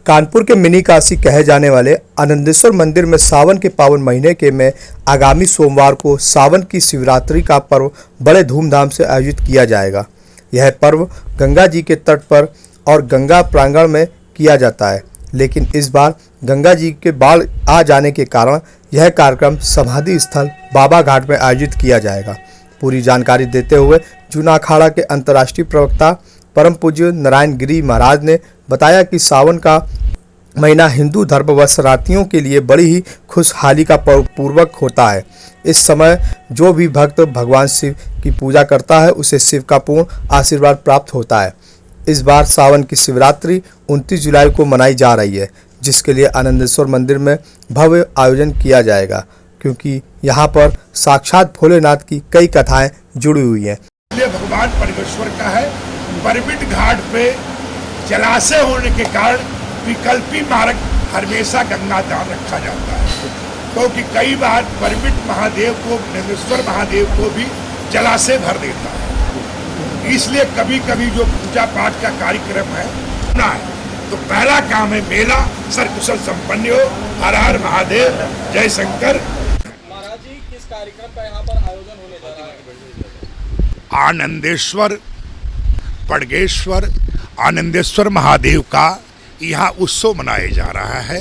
कानपुर के मिनी काशी कहे जाने वाले आनंदेश्वर मंदिर में सावन के पावन महीने के में आगामी सोमवार को सावन की शिवरात्रि का पर्व बड़े धूमधाम से आयोजित किया जाएगा। यह पर्व गंगा जी के तट पर और गंगा प्रांगण में किया जाता है, लेकिन इस बार गंगा जी के बाढ़ आ जाने के कारण यह कार्यक्रम समाधि स्थल बाबा घाट में आयोजित किया जाएगा। पूरी जानकारी देते हुए जूना अखाड़ा के अंतर्राष्ट्रीय प्रवक्ता परम पूज्य नारायण गिरी महाराज ने बताया कि सावन का महीना हिंदू धर्म व शरणार्थियों के लिए बड़ी ही खुशहाली का पूर्वक होता है। इस समय जो भी भक्त भगवान शिव की पूजा करता है उसे शिव का पूर्ण आशीर्वाद प्राप्त होता है। इस बार सावन की शिवरात्रि 29 जुलाई को मनाई जा रही है, जिसके लिए आनंदेश्वर मंदिर में भव्य आयोजन किया जाएगा, क्योंकि यहाँ पर साक्षात भोलेनाथ की कई कथाएं जुड़ी हुई हैं। भगवान परमेश्वर का है। परमिट घाट पे जलाशय होने के कारण विकल्पी मार्ग हमेशा गंगा दान रखा जाता है, क्योंकि कई बार परमिट महादेव को नंदेश्वर महादेव को भी जलाशय भर देता है। इसलिए कभी कभी जो पूजा पाठ का कार्यक्रम है ना, तो पहला काम है मेला सर्कुशल संपन्न हो। हर हर महादेव, जय शंकर। महाराज जी, किस कार्यक्रम का यहाँ पर आयोजन होने जा रहा है? आनंदेश्वर पड़गेश्वर आनंदेश्वर महादेव का यहाँ उत्सव मनाया जा रहा है।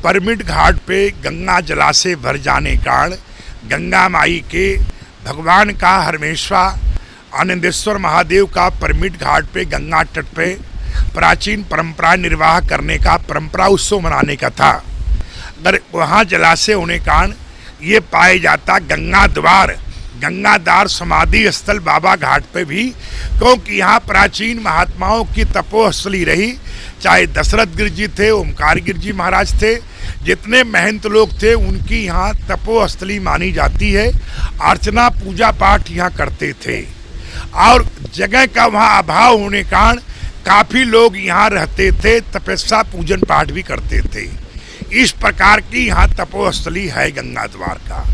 परमिट घाट पे गंगा जलाशय भर जाने कारण गंगा माई के भगवान का हरमेश्वर आनंदेश्वर महादेव का परमिट घाट पे गंगा तट पे प्राचीन परंपरा निर्वाह करने का परंपरा उत्सव मनाने का था। अगर वहाँ जलाशय होने कारण ये पाया जाता गंगादार समाधि स्थल बाबा घाट पे भी, क्योंकि यहाँ प्राचीन महात्माओं की तपोस्थली रही। चाहे दशरथ गिर जी थे, ओमकार गिर जी महाराज थे, जितने महंत लोग थे उनकी यहाँ तपोस्थली मानी जाती है। अर्चना पूजा पाठ यहाँ करते थे और जगह का वहाँ अभाव होने कारण काफ़ी लोग यहाँ रहते थे, तपस्या पूजन पाठ भी करते थे। इस प्रकार की यहाँ तपोस्थली है गंगा द्वार का।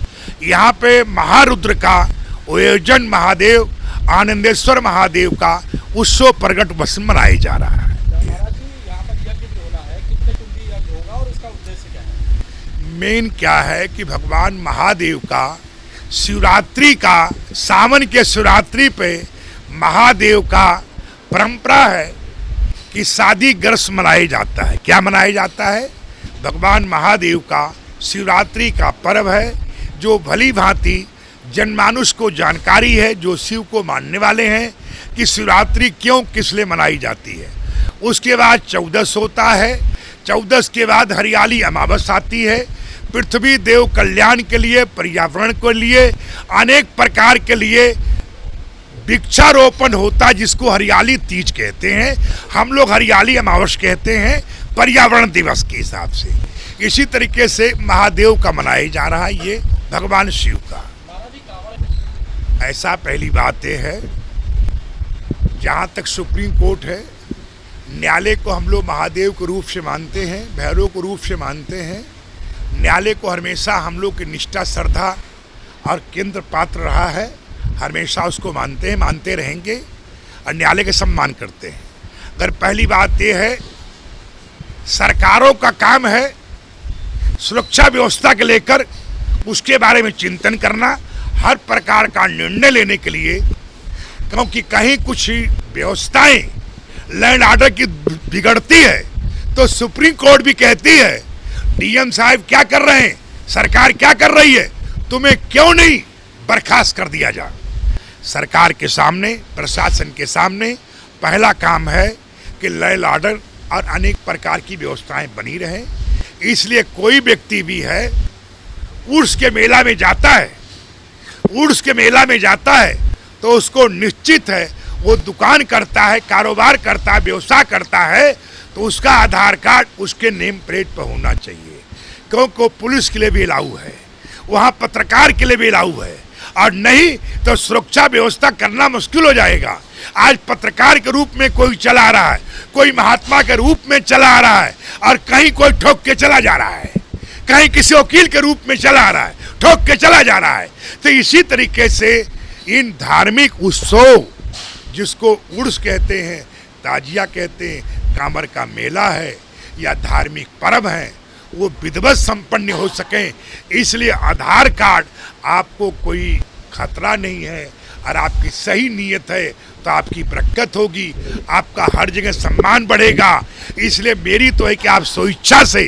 यहाँ पे महारुद्र का आयोजन महादेव आनंदेश्वर महादेव का उत्सव प्रगट वर्ष मनाया जा रहा है। महाराज जी, यहाँ पर यज्ञ भी होना है, कितने कुंडी यज्ञ होगा और इसका उद्देश्य क्या है? मेन क्या है कि भगवान महादेव का शिवरात्रि का, सावन के शिवरात्रि पे महादेव का परंपरा है कि शादी ग्रस मनाया जाता है। क्या मनाया जाता है? भगवान महादेव का शिवरात्रि का पर्व है, जो भली भांति जनमानुष को जानकारी है, जो शिव को मानने वाले हैं कि शिवरात्रि क्यों किस लिए मनाई जाती है। उसके बाद 14 होता है। 14 के बाद हरियाली अमावस आती है। पृथ्वी देव कल्याण के लिए, पर्यावरण के लिए, अनेक प्रकार के लिए वृक्षारोपण होता है, जिसको हरियाली तीज कहते हैं। हम लोग हरियाली अमावस कहते हैं पर्यावरण दिवस के हिसाब से। इसी तरीके से महादेव का मनाया जा रहा है, ये भगवान शिव का। ऐसा पहली बात यह है, जहाँ तक सुप्रीम कोर्ट है, न्यायालय को हम लोग महादेव के रूप से मानते हैं, भैरव को रूप से मानते हैं। न्यायालय को हमेशा हम लोग की निष्ठा, श्रद्धा और केंद्र पात्र रहा है। हमेशा उसको मानते हैं, मानते रहेंगे और न्यायालय के सम्मान करते हैं। अगर पहली बात यह है, सरकारों का काम है सुरक्षा व्यवस्था के लेकर उसके बारे में चिंतन करना, हर प्रकार का निर्णय लेने के लिए, क्योंकि कहीं कुछ व्यवस्थाएं लैंड ऑर्डर की बिगड़ती है तो सुप्रीम कोर्ट भी कहती है डीएम साहब क्या कर रहे हैं, सरकार क्या कर रही है, तुम्हें क्यों नहीं बर्खास्त कर दिया जा। सरकार के सामने, प्रशासन के सामने पहला काम है कि लैंड ऑर्डर और अनेक प्रकार की व्यवस्थाएं बनी रहे। इसलिए कोई व्यक्ति भी है उर्स के मेला में जाता है तो उसको निश्चित है, वो दुकान करता है, कारोबार करता है, व्यवसाय करता है, तो उसका आधार कार्ड उसके नेम प्लेट पर होना चाहिए, क्योंकि पुलिस के लिए भी अलाउ है, वहाँ पत्रकार के लिए भी अलाउ है, और नहीं तो सुरक्षा व्यवस्था करना मुश्किल हो जाएगा। आज पत्रकार के रूप में कोई चला आ रहा है, कोई महात्मा के रूप में चला आ रहा है, और कहीं कोई ठोक के चला जा रहा है, कहीं किसी वकील के रूप में चला आ रहा है, ठोक के चला जा रहा है। तो इसी तरीके से इन धार्मिक उत्सव, जिसको उर्स कहते हैं, ताजिया कहते हैं, कांवर का मेला है, या धार्मिक पर्व हैं वो विधिवत संपन्न हो सकें, इसलिए आधार कार्ड आपको कोई खतरा नहीं है और आपकी सही नीयत है तो आपकी बरकत होगी, आपका हर जगह सम्मान बढ़ेगा। इसलिए मेरी तो है कि आप स्वेच्छा से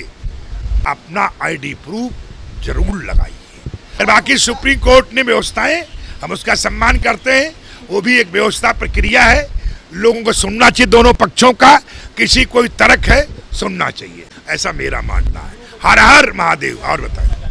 अपना आईडी प्रूफ जरूर लगाइए। बाकी सुप्रीम कोर्ट ने व्यवस्थाएं, हम उसका सम्मान करते हैं, वो भी एक व्यवस्था प्रक्रिया है। लोगों को सुनना चाहिए, दोनों पक्षों का, किसी कोई तर्क है सुनना चाहिए, ऐसा मेरा मानना है। हर हर महादेव। और बताएं।